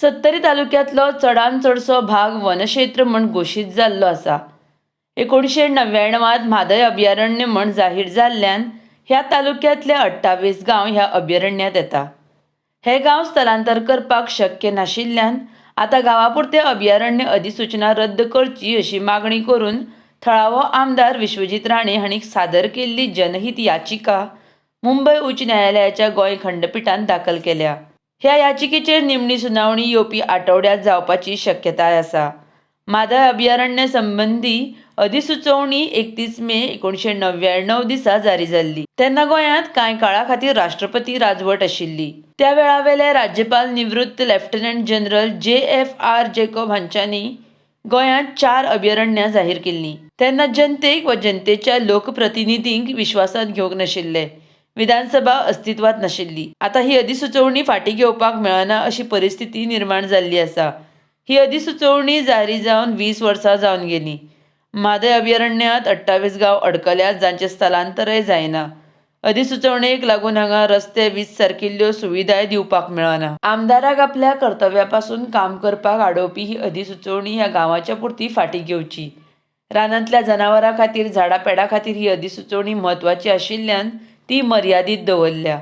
सत्तरी तालुक्यातलो चडांत चडसो भाग वनक्षेत्र म्हूण घोशीत जाल्लो आसा। 1999त म्हादय अभयारण्य म्हूण जाहीर जाल्ल्यान ह्या तालुक्यांतले 28 गांव ह्या अभयारण्यांत येता। हे गांव स्थलांतर करपाक शक्य नाशिल्ल्यान आतां गांवापुरते अभयारण्य अधिसूचना रद्द करची अशी मागणी करून थळावो आमदार विश्वजीत राणे हांणी सादर केल्ली जनहीत याचिका मुंबय उच्च न्यायालयाच्या गोंय खंडपीठान दाखल केल्या। ह्या याचिकेचेर निमणी सुनावणी येवपी आठवड्यात जावपाची शक्यताय आसा। म्हादय अभयारण्य संबंधी अधिसुचोवणी 31 मे 1999 दिसा जारी जाल्ली। तेन्ना गोंयांत कांय काळा खातीर राष्ट्रपती राजवट आशिल्ली। त्या वेळावेले राज्यपाल निवृत्त लेफ्टनंट जनरल JFR जॅकोब हांच्यांनी गोंयांत 4 अभयारण्यां जाहीर केल्लीं। तेन्ना जनतेक वा जनतेच्या लोकप्रतिनिधींक विश्वासांत घेवंक नाशिल्ले। विधानसभा अस्तित्वात नाशिल्ली। आतां ही अधिसुचोवणी फाटीं घेवपाक मेळना अशी परिस्थिती निर्माण जाल्ली आसा। ही अधिसुचोवणी जारी जावन 20 वर्सां जावन गेलीं। म्हादय अभयारण्यांत 28 गांव अडकल्यात जांचें स्थलांतरय जायना। अधिसुचोवणेक लागून हांगा रस्ते वीज सारकिल्ल्यो सुविधाय दिवपाक मेळना। आमदाराक आपल्या कर्तव्यापासून काम करपाक आडोवपी ही अधिसुचोवणी ह्या गांवांच्या पुरती फाटीं घेवची। रानांतल्या जनावरां खातीर झाडां पेडां खातीर ही अधिसुचोवणी म्हत्वाची आशिल्ल्यान ती मर्यादीत दवरल्या।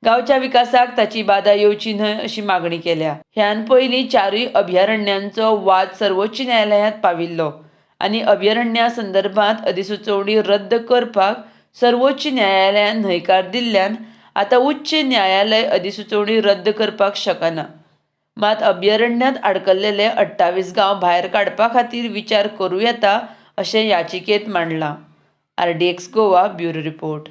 गांवच्या विकासाक ताची बाधा येवची न्हय अशी मागणी केल्या। ह्यान पयलीं 4 अभयारण्यांचो वाद सर्वोच्च न्यायालयांत पाविल्लो आनी अभयारण्यां संदर्भांत अधिसुचोवणी रद्द करपाक सर्वोच्च न्यायालयान न्हयकार दिल्ल्यान आतां उच्च न्यायालय अधिसुचोवणी रद्द करपाक शकना। मात अभयारण्यांत आडकल्लेले 28 गांव भायर काडपा खातीर विचार करूं येता अशें याचिकेंत मांडलां। RDX Goa bureau report.